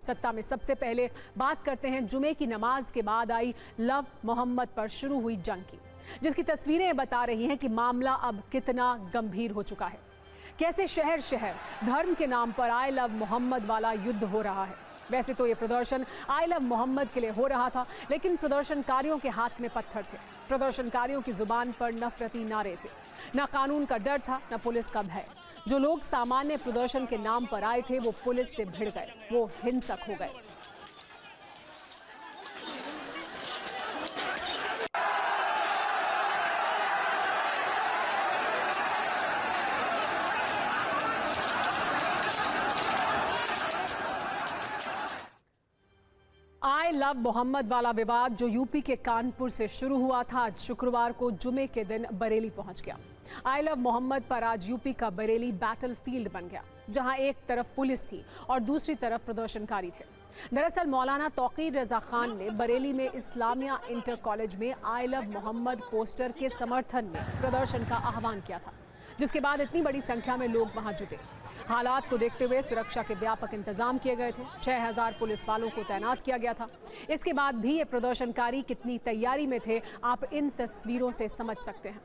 सत्ता में सबसे पहले बात करते हैं जुमे की नमाज के बाद आई लव मोहम्मद पर शुरू हुई जंग की, जिसकी तस्वीरें बता रही हैं कि मामला अब कितना गंभीर हो चुका है। कैसे शहर शहर धर्म के नाम पर आई लव मोहम्मद वाला युद्ध हो रहा है। वैसे तो ये प्रदर्शन आई लव मोहम्मद के लिए हो रहा था, लेकिन प्रदर्शनकारियों के हाथ में पत्थर थे। प्रदर्शनकारियों की जुबान पर नफरती नारे थे। ना कानून का डर था, ना पुलिस का भय। जो लोग सामान्य प्रदर्शन के नाम पर आए थे वो पुलिस से भिड़ गए, वो हिंसक हो गए। आई लव मोहम्मद वाला विवाद जो यूपी के कानपुर से शुरू हुआ था, आज शुक्रवार को जुमे के दिन बरेली पहुंच गया। आई लव मोहम्मद पर आज यूपी का बरेली बैटलफील्ड बन गया, जहां एक तरफ पुलिस थी और दूसरी तरफ प्रदर्शनकारी थे। दरअसल मौलाना तौकीर रजा खान ने बरेली में इस्लामिया इंटर कॉलेज में आई लव मोहम्मद पोस्टर के समर्थन में प्रदर्शन का आह्वान किया था, जिसके बाद इतनी बड़ी संख्या में लोग वहां जुटे। हालात को देखते हुए सुरक्षा के व्यापक इंतजाम किए गए थे। 6000 पुलिस वालों को तैनात किया गया था। इसके बाद भी ये प्रदर्शनकारी कितनी तैयारी में थे, आप इन तस्वीरों से समझ सकते हैं।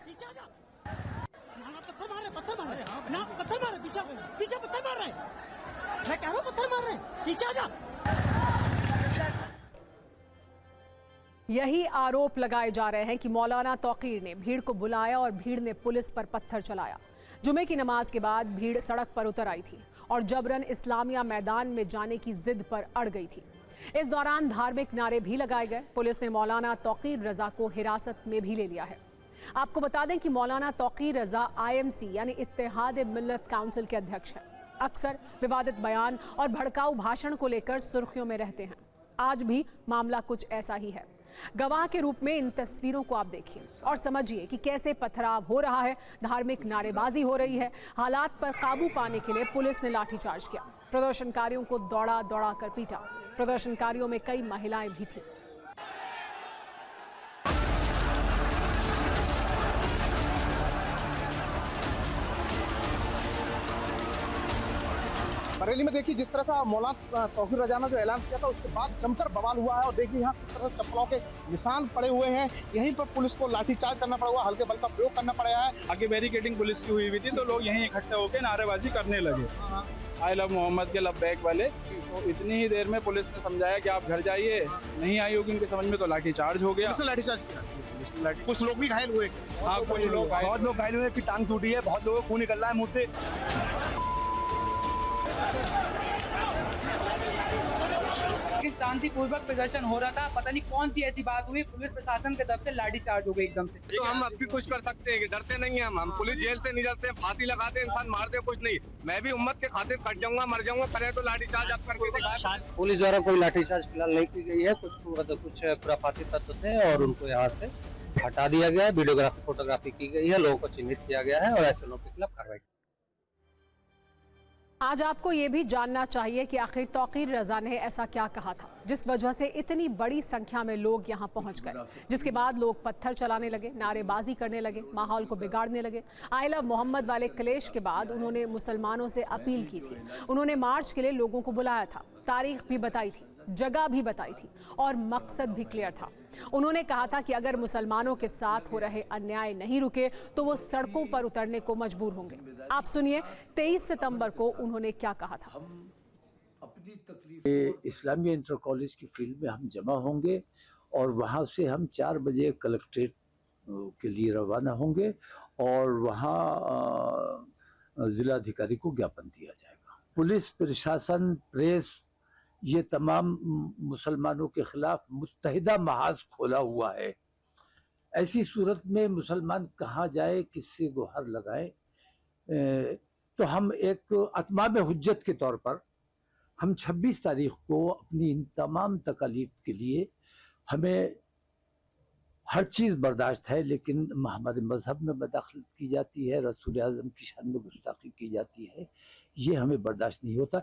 यही आरोप लगाए जा रहे हैं कि मौलाना तौकीर ने भीड़ को बुलाया और भीड़ ने पुलिस पर पत्थर चलाया। जुमे की नमाज के बाद भीड़ सड़क पर उतर आई थी और जबरन इस्लामिया मैदान में जाने की जिद पर अड़ गई थी। इस दौरान धार्मिक नारे भी लगाए गए। पुलिस ने मौलाना तौकीर रजा को हिरासत में भी ले लिया है। आपको बता दें कि मौलाना तौकीर रजा IMC यानी इत्तेहाद मिल्लत काउंसिल के अध्यक्ष हैं। अक्सर विवादित बयान और भड़काऊ भाषण को लेकर सुर्खियों में रहते हैं। आज भी मामला कुछ ऐसा ही है। गवाह के रूप में इन तस्वीरों को आप देखिए और समझिए कि कैसे पथराव हो रहा है, धार्मिक नारेबाजी हो रही है। हालात पर काबू पाने के लिए पुलिस ने लाठीचार्ज किया। प्रदर्शनकारियों को दौड़ा दौड़ा कर पीटा। प्रदर्शनकारियों में कई महिलाएं भी थीं। बरेली में देखिए जिस तरह का मौलाना तौकीर रजा ने जो ऐलान किया था उसके बाद जमकर बवाल हुआ है और देखिए यहाँ किस तरह चप्पलों के निशान पड़े हुए हैं। यहीं पर पुलिस को लाठीचार्ज करना पड़ा हुआ, हल्के बल का प्रयोग करना पड़ा है। आगे बैरिकेडिंग पुलिस की हुई थी तो लोग यहीं इकट्ठे होकर नारेबाजी करने लगे आई लव मोहम्मद के लब्बैक वाले। तो इतनी ही देर में पुलिस ने समझाया कि आप घर जाइए, नहीं आई होगी उनके समझ में तो लाठीचार्ज हो गया। लाठीचार्ज किया, कुछ लोग भी घायल हुए। हाँ, कुछ लोग बहुत लोग घायल हुए, टांग टूटी है, बहुत लोगों को खून निकल रहा है मुंह से। शांतिपूर्वक प्रदर्शन हो रहा था, पता नहीं कौन सी ऐसी बात हुई, पुलिस प्रशासन की तरफ से लाठीचार्ज हो गई एकदम से। तो हम अब भी कुछ कर सकते हैं कि डरते नहीं हैं हम पुलिस जेल से नहीं डरते, फांसी लगाते इंसान मारते कुछ नहीं। मैं भी उम्मत के खातिर कट जाऊंगा, मर जाऊंगा, करे तो लाठीचार्ज आप करके दिखाएं। पुलिस द्वारा कोई लाठीचार्ज फिलहाल नहीं की गई है। कुछ खुराफाती तत्व थे और उनको यहाँ से हटा दिया गया है। वीडियोग्राफी फोटोग्राफी की गई है, लोगों को चिन्हित किया गया है और ऐसे लोगों के खिलाफ कार्रवाई। आज आपको ये भी जानना चाहिए कि आखिर तौकीर रजा ने ऐसा क्या कहा था जिस वजह से इतनी बड़ी संख्या में लोग यहाँ पहुंच गए, जिसके बाद लोग पत्थर चलाने लगे, नारेबाजी करने लगे, माहौल को बिगाड़ने लगे। आई लव मोहम्मद वाले क्लेश के बाद उन्होंने मुसलमानों से अपील की थी। उन्होंने मार्च के लिए लोगों को बुलाया था, तारीख भी बताई थी, जगह भी बताई थी और मकसद भी क्लियर था। उन्होंने कहा था कि अगर मुसलमानों के साथ हो रहे अन्याय नहीं रुके तो वो सड़कों पर उतरने को मजबूर होंगे। आप सुनिए 23 सितंबर को उन्होंने क्या कहा था। इस्लामिया इंटर कॉलेज की फील्ड में हम जमा होंगे और वहाँ से हम 4 बजे कलेक्ट्रेट के लिए रवाना होंगे और वहाँ जिलाधिकारी को ज्ञापन दिया जाएगा। पुलिस प्रशासन, प्रेस, ये तमाम मुसलमानों के खिलाफ मुत्तहिदा महाज खोला हुआ है। ऐसी सूरत में मुसलमान कहाँ जाए, किससे गुहार लगाए? तो हम एक अतमाम हुज्जत के तौर पर हम 26 तारीख को अपनी इन तमाम तकालीफ के लिए हमें हर चीज़ बर्दाश्त है, लेकिन हमारे मजहब में मदाखलत की जाती है, रसूल आज़म की शान में गुस्ताखी की जाती है, ये हमें बर्दाश्त नहीं होता।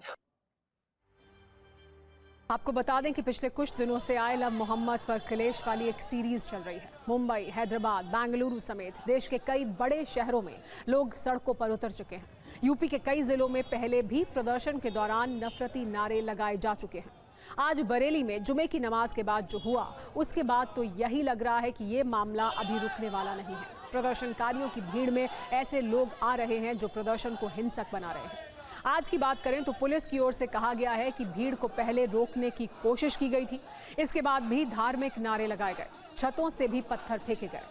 आपको बता दें कि पिछले कुछ दिनों से आई लव मोहम्मद पर क्लेश वाली एक सीरीज चल रही है। मुंबई, हैदराबाद, बेंगलुरु समेत देश के कई बड़े शहरों में लोग सड़कों पर उतर चुके हैं। यूपी के कई जिलों में पहले भी प्रदर्शन के दौरान नफरती नारे लगाए जा चुके हैं। आज बरेली में जुमे की नमाज के बाद जो हुआ, उसके बाद तो यही लग रहा है कि ये मामला अभी रुकने वाला नहीं है। प्रदर्शनकारियों की भीड़ में ऐसे लोग आ रहे हैं जो प्रदर्शन को हिंसक बना रहे हैं। आज की बात करें तो पुलिस की ओर से कहा गया है कि भीड़ को पहले रोकने की कोशिश की गई थी, इसके बाद भी धार्मिक नारे लगाए गए, छतों से भी पत्थर फेंके गए।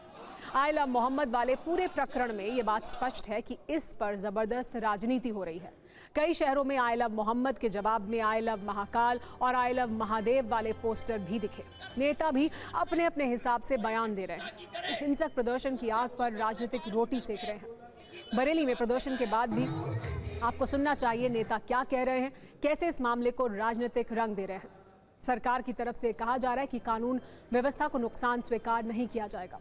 आई लव मोहम्मद वाले पूरे प्रकरण में ये बात स्पष्ट है कि इस पर जबरदस्त राजनीति हो रही है। कई शहरों में आई लव मोहम्मद के जवाब में आई लव महाकाल और आई लव महादेव वाले पोस्टर भी दिखे। नेता भी अपने अपने हिसाब से बयान दे रहे हैं। हिंसक प्रदर्शन की आग पर राजनीतिक रोटी सेक रहे हैं। बरेली में प्रदर्शन के बाद भी आपको सुनना चाहिए नेता क्या कह रहे हैं, कैसे इस मामले को राजनीतिक रंग दे रहे हैं। सरकार की तरफ से कहा जा रहा है कि कानून व्यवस्था को नुकसान स्वीकार नहीं किया जाएगा,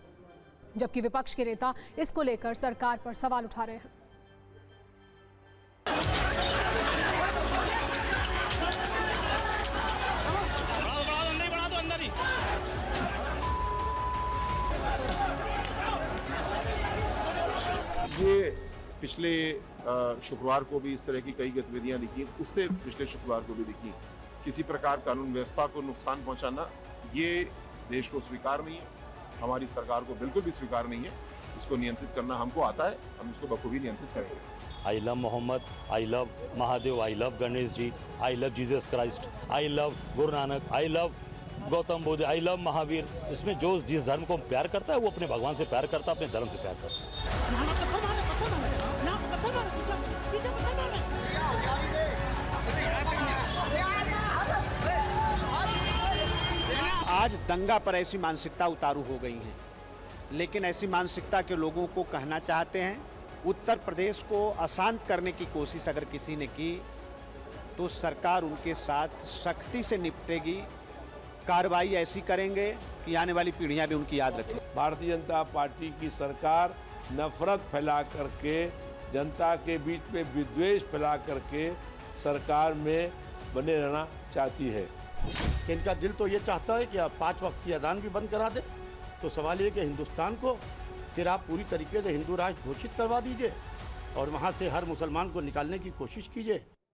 जबकि विपक्ष के नेता इसको लेकर सरकार पर सवाल उठा रहे हैं। ये पिछले शुक्रवार को भी इस तरह की कई गतिविधियां दिखी, उससे पिछले शुक्रवार को भी दिखी। किसी प्रकार कानून व्यवस्था को नुकसान पहुंचाना ये देश को स्वीकार नहीं है, हमारी सरकार को बिल्कुल भी स्वीकार नहीं है। इसको नियंत्रित करना हमको आता है, हम इसको बखूबी नियंत्रित करेंगे। I love Muhammad, I love Mahadev, I love Ganesh ji, I love Jesus Christ, I love Guru Nanak, I love Gautam Buddha, I love Mahavir. इसमें जो जिस धर्म को प्यार करता है वो अपने भगवान से प्यार करता है, अपने धर्म से प्यार करता है। आज दंगा पर ऐसी मानसिकता उतारू हो गई है, लेकिन ऐसी मानसिकता के लोगों को कहना चाहते हैं, उत्तर प्रदेश को अशांत करने की कोशिश अगर किसी ने की तो सरकार उनके साथ सख्ती से निपटेगी। कार्रवाई ऐसी करेंगे कि आने वाली पीढ़ियां भी उनकी याद रखें। भारतीय जनता पार्टी की सरकार नफरत फैला करके, जनता के बीच में विद्वेष फैला करके सरकार में बने रहना चाहती है। इनका दिल तो ये चाहता है कि आप 5 वक्त की अजान भी बंद करा दें। तो सवाल ये कि हिंदुस्तान को फिर आप पूरी तरीके से हिंदू राष्ट्र घोषित करवा दीजिए और वहाँ से हर मुसलमान को निकालने की कोशिश कीजिए।